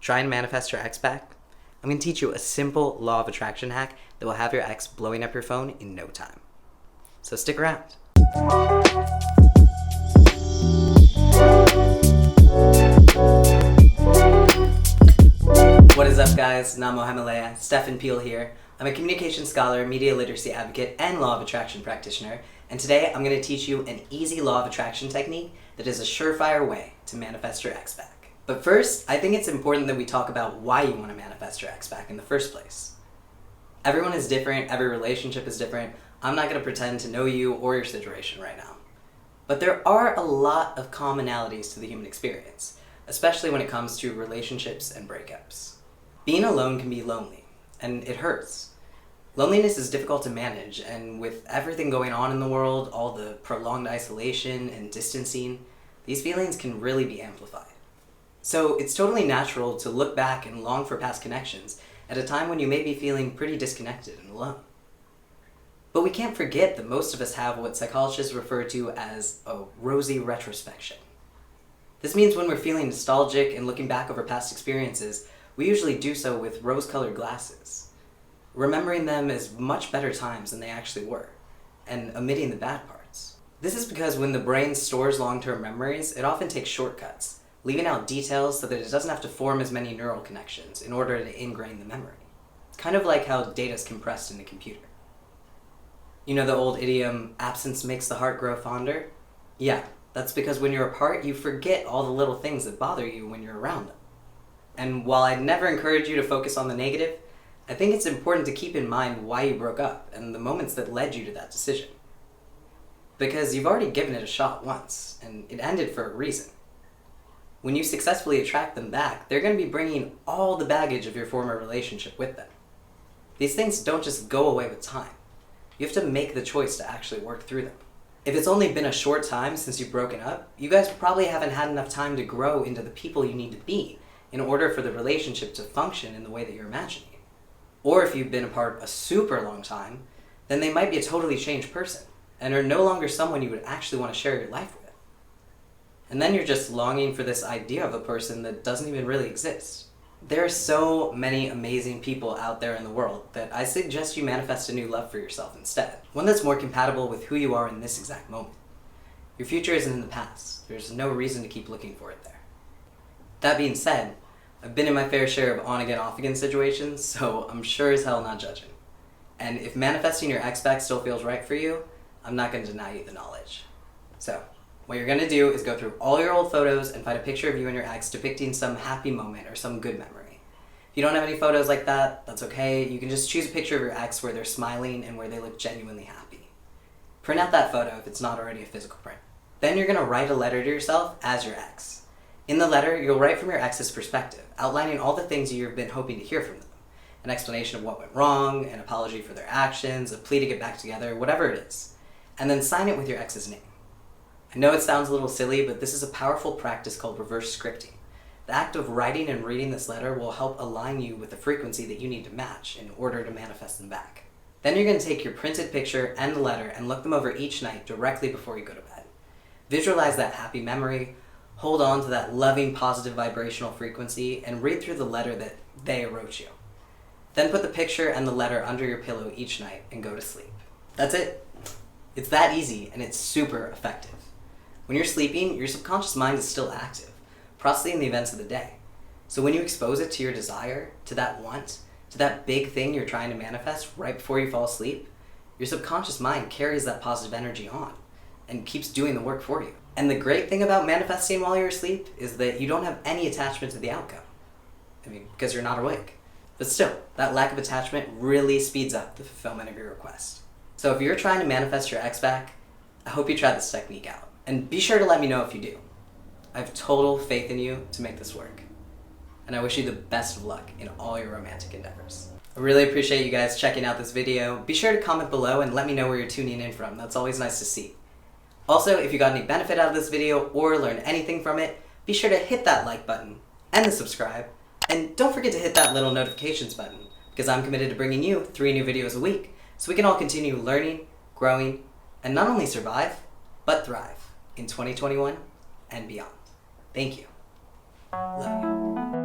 Try and manifest your ex back? I'm going to teach you a simple law of attraction hack that will have your ex blowing up your phone in no time. So stick around. What is up, guys? Namo Himalaya, Stefan Peel here. I'm a communication scholar, media literacy advocate, and law of attraction practitioner, and today I'm going to teach you an easy law of attraction technique that is a surefire way to manifest your ex back. But first, I think it's important that we talk about why you want to manifest your ex back in the first place. Everyone is different, every relationship is different. I'm not going to pretend to know you or your situation right now. But there are a lot of commonalities to the human experience, especially when it comes to relationships and breakups. Being alone can be lonely, and it hurts. Loneliness is difficult to manage, and with everything going on in the world, all the prolonged isolation and distancing, these feelings can really be amplified. So it's totally natural to look back and long for past connections at a time when you may be feeling pretty disconnected and alone. But we can't forget that most of us have what psychologists refer to as a rosy retrospection. This means when we're feeling nostalgic and looking back over past experiences, we usually do so with rose-colored glasses, remembering them as much better times than they actually were, and omitting the bad parts. This is because when the brain stores long-term memories, it often takes shortcuts, leaving out details so that it doesn't have to form as many neural connections in order to ingrain the memory. Kind of like how data is compressed in a computer. You know the old idiom, absence makes the heart grow fonder? Yeah, that's because when you're apart, you forget all the little things that bother you when you're around them. And while I'd never encourage you to focus on the negative, I think it's important to keep in mind why you broke up and the moments that led you to that decision. Because you've already given it a shot once, and it ended for a reason. When you successfully attract them back, they're going to be bringing all the baggage of your former relationship with them. These things don't just go away with time. You have to make the choice to actually work through them. If it's only been a short time since you've broken up, you guys probably haven't had enough time to grow into the people you need to be in order for the relationship to function in the way that you're imagining. Or if you've been apart a super long time, then they might be a totally changed person and are no longer someone you would actually want to share your life with. And then you're just longing for this idea of a person that doesn't even really exist. There are so many amazing people out there in the world that I suggest you manifest a new love for yourself instead. One that's more compatible with who you are in this exact moment. Your future isn't in the past. There's no reason to keep looking for it there. That being said, I've been in my fair share of on-again, off-again situations, so I'm sure as hell not judging. And if manifesting your ex back still feels right for you, I'm not going to deny you the knowledge. So, what you're going to do is go through all your old photos and find a picture of you and your ex depicting some happy moment or some good memory. If you don't have any photos like that, that's okay. You can just choose a picture of your ex where they're smiling and where they look genuinely happy. Print out that photo if it's not already a physical print. Then you're going to write a letter to yourself as your ex. In the letter, you'll write from your ex's perspective, outlining all the things you've been hoping to hear from them. An explanation of what went wrong, an apology for their actions, a plea to get back together, whatever it is. And then sign it with your ex's name. I know it sounds a little silly, but this is a powerful practice called reverse scripting. The act of writing and reading this letter will help align you with the frequency that you need to match in order to manifest them back. Then you're going to take your printed picture and the letter and look them over each night directly before you go to bed. Visualize that happy memory, hold on to that loving, positive vibrational frequency, and read through the letter that they wrote you. Then put the picture and the letter under your pillow each night and go to sleep. That's it. It's that easy, and it's super effective. When you're sleeping, your subconscious mind is still active, processing the events of the day. So when you expose it to your desire, to that want, to that big thing you're trying to manifest right before you fall asleep, your subconscious mind carries that positive energy on and keeps doing the work for you. And the great thing about manifesting while you're asleep is that you don't have any attachment to the outcome. Because you're not awake. But still, that lack of attachment really speeds up the fulfillment of your request. So if you're trying to manifest your ex back, I hope you try this technique out. And be sure to let me know if you do. I have total faith in you to make this work. And I wish you the best of luck in all your romantic endeavors. I really appreciate you guys checking out this video. Be sure to comment below and let me know where you're tuning in from. That's always nice to see. Also, if you got any benefit out of this video or learned anything from it, be sure to hit that like button and the subscribe. And don't forget to hit that little notifications button, because I'm committed to bringing you 3 new videos a week so we can all continue learning, growing, and not only survive, but thrive in 2021 and beyond. Thank you. Love you.